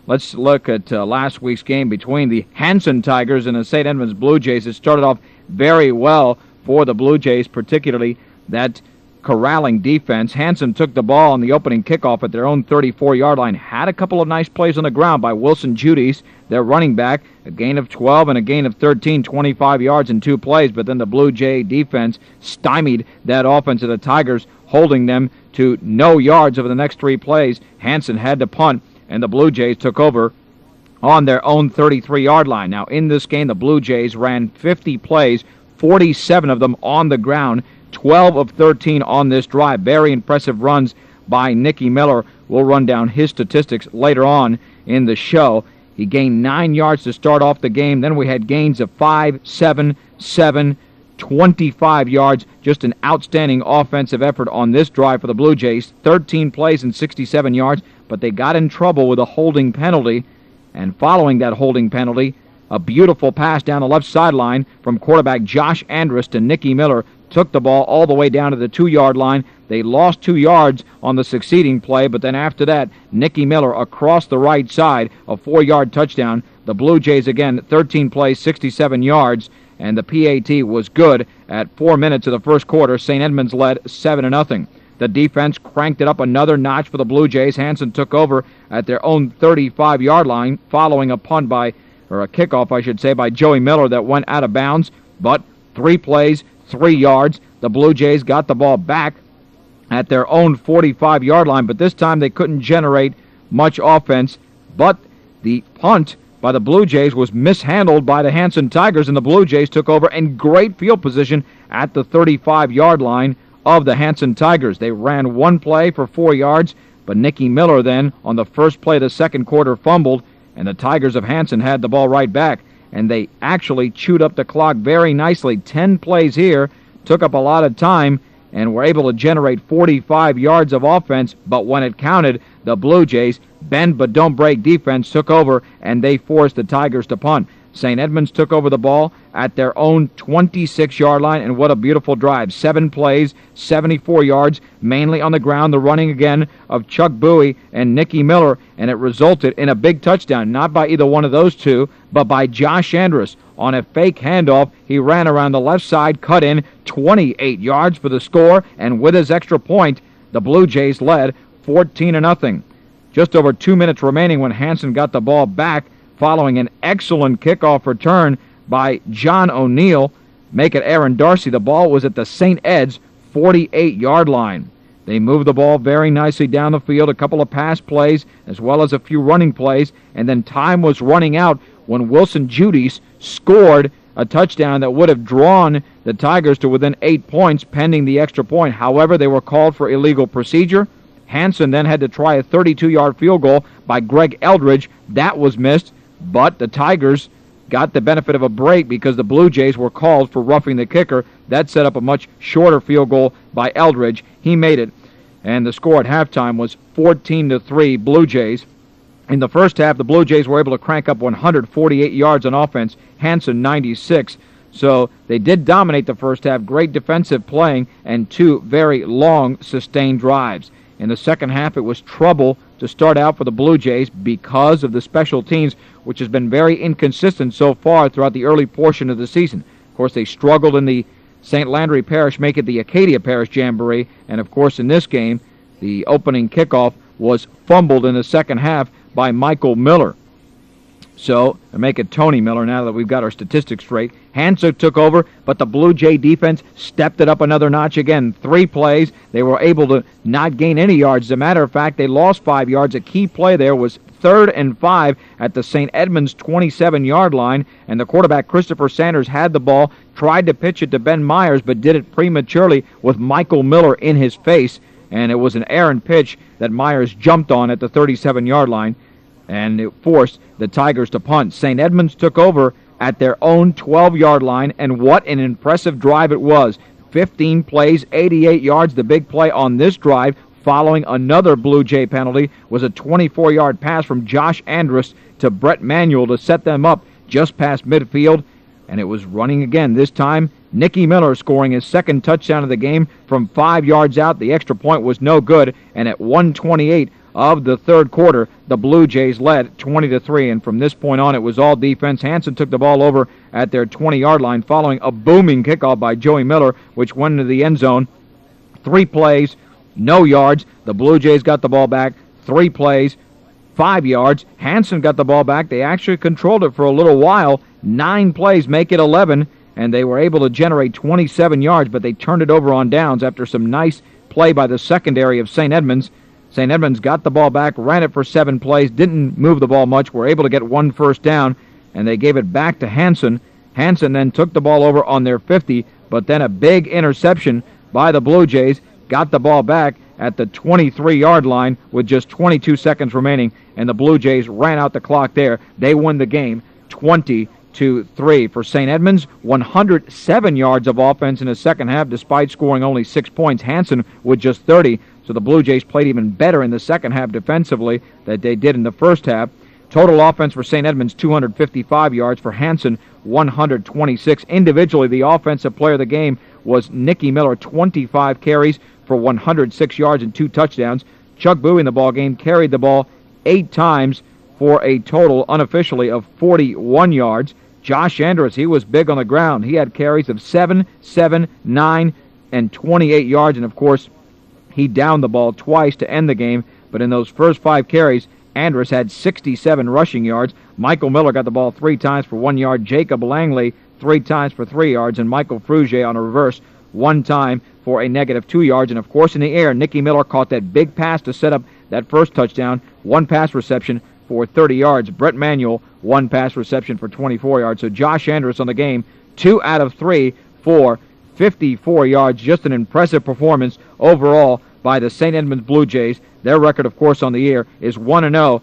Let's look at last week's game between the Hanson Tigers and the St. Edmunds Blue Jays. It started off very well for the Blue Jays, particularly that corralling defense. Hanson took the ball on the opening kickoff at their own 34-yard line. Had a couple of nice plays on the ground by Wilson Judice, their running back, a gain of 12 and a gain of 13, 25 yards in 2 plays, but then the Blue Jay defense stymied that offense of the Tigers, holding them to no yards over the next 3 plays. Hanson had to punt, and the Blue Jays took over on their own 33-yard line. Now, in this game, the Blue Jays ran 50 plays, 47 of them on the ground, 12 of 13 on this drive. Very impressive runs by Nicky Miller. We'll run down his statistics later on in the show. He gained 9 yards to start off the game. Then we had gains of 5, 7, 7, 25 yards. Just an outstanding offensive effort on this drive for the Blue Jays. 13 plays and 67 yards, but they got in trouble with a holding penalty. And following that holding penalty, a beautiful pass down the left sideline from quarterback Josh Andrus to Nicky Miller. Took the ball all the way down to the 2-yard line. They lost 2 yards on the succeeding play, but then after that, Nicky Miller across the right side, a 4-yard touchdown. The Blue Jays, again, 13 plays, 67 yards, and the PAT was good. At 4 minutes of the first quarter, St. Edmunds led 7-0. The defense cranked it up another notch for the Blue Jays. Hanson took over at their own 35-yard line, following a punt or a kickoff, I should say, by Joey Miller that went out of bounds, but 3 plays, 3 yards. The Blue Jays got the ball back at their own 45-yard line, but this time they couldn't generate much offense. But the punt by the Blue Jays was mishandled by the Hanson Tigers, and the Blue Jays took over in great field position at the 35-yard line of the Hanson Tigers. They ran 1 play for 4 yards, but Nicky Miller then, on the first play of the second quarter, fumbled, and the Tigers of Hanson had the ball right back. And they actually chewed up the clock very nicely. 10 plays here, took up a lot of time, and were able to generate 45 yards of offense. But when it counted, the Blue Jays, bend but don't break defense, took over, and they forced the Tigers to punt. St. Edmunds took over the ball at their own 26-yard line, and what a beautiful drive. 7 plays, 74 yards, mainly on the ground, the running again of Chuck Bowie and Nicky Miller, and it resulted in a big touchdown, not by either one of those two, but by Josh Andrus. On a fake handoff, he ran around the left side, cut in 28 yards for the score, and with his extra point, the Blue Jays led 14-0. Just over 2 minutes remaining when Hanson got the ball back, following an excellent kickoff return by John O'Neill. Make it Aaron Darcy. The ball was at the St. Ed's 48-yard line. They moved the ball very nicely down the field, a couple of pass plays as well as a few running plays, and then time was running out when Wilson Judice scored a touchdown that would have drawn the Tigers to within 8 points pending the extra point. However, they were called for illegal procedure. Hanson then had to try a 32-yard field goal by Greg Eldridge. That was missed. But the Tigers got the benefit of a break because the Blue Jays were called for roughing the kicker. That set up a much shorter field goal by Eldridge. He made it, and the score at halftime was 14-3 Blue Jays. In the first half, the Blue Jays were able to crank up 148 yards on offense, Hanson 96. So they did dominate the first half, great defensive playing, and 2 very long, sustained drives. In the second half, it was trouble to start out for the Blue Jays because of the special teams, which has been very inconsistent so far throughout the early portion of the season. Of course, they struggled in the St. Landry Parish, make it the Acadia Parish Jamboree, and of course in this game, the opening kickoff was fumbled in the second half by Michael Miller. So, to make it Tony Miller now that we've got our statistics straight. Hanson took over, but the Blue Jay defense stepped it up another notch again. 3 plays. They were able to not gain any yards. As a matter of fact, they lost 5 yards. A key play there was 3rd and 5 at the St. Edmunds 27-yard line, and the quarterback Christopher Sanders had the ball, tried to pitch it to Ben Myers, but did it prematurely with Michael Miller in his face, and it was an errant pitch that Myers jumped on at the 37-yard line, and it forced the Tigers to punt. St. Edmunds took over at their own 12-yard line, and what an impressive drive it was. 15 plays, 88 yards. The big play on this drive, following another Blue Jay penalty, was a 24-yard pass from Josh Andrus to Brett Manuel to set them up just past midfield, and it was running again. This time, Nicky Miller scoring his 2nd touchdown of the game from 5 yards out. The extra point was no good, and at 1:28 of the third quarter, the Blue Jays led 20-3, and from this point on, it was all defense. Hanson took the ball over at their 20-yard line following a booming kickoff by Joey Miller, which went into the end zone. 3 plays, no yards. The Blue Jays got the ball back. 3 plays, 5 yards. Hanson got the ball back. They actually controlled it for a little while. 9 plays make it 11, and they were able to generate 27 yards, but they turned it over on downs after some nice play by the secondary of St. Edmunds. St. Edmunds got the ball back, ran it for 7 plays, didn't move the ball much, were able to get 1 first down, and they gave it back to Hanson. Hanson then took the ball over on their 50, but then a big interception by the Blue Jays, got the ball back at the 23-yard line with just 22 seconds remaining, and the Blue Jays ran out the clock there. They won the game 20-3. For St. Edmunds, 107 yards of offense in the second half despite scoring only 6 points. Hanson with just 30. So the Blue Jays played even better in the second half defensively than they did in the first half. Total offense for St. Edmunds, 255 yards. For Hanson, 126. Individually, the offensive player of the game was Nicky Miller, 25 carries for 106 yards and 2 touchdowns. Chuck Bowie in the ball game carried the ball 8 times for a total, unofficially, of 41 yards. Josh Andrus, he was big on the ground. He had carries of 7, 7, 9, and 28 yards, and of course, he downed the ball twice to end the game, but in those first 5 carries, Andrus had 67 rushing yards. Michael Miller got the ball 3 times for 1 yard. Jacob Langley 3 times for 3 yards, and Michael Frugier on a reverse 1 time for a negative 2 yards. And of course, in the air, Nicky Miller caught that big pass to set up that first touchdown. 1 pass reception for 30 yards. Brett Manuel, 1 pass reception for 24 yards. So Josh Andrus on the game, 2 out of 3 for 54 yards. Just an impressive performance overall by the St. Edmunds Blue Jays. Their record, of course, on the year is 1-0.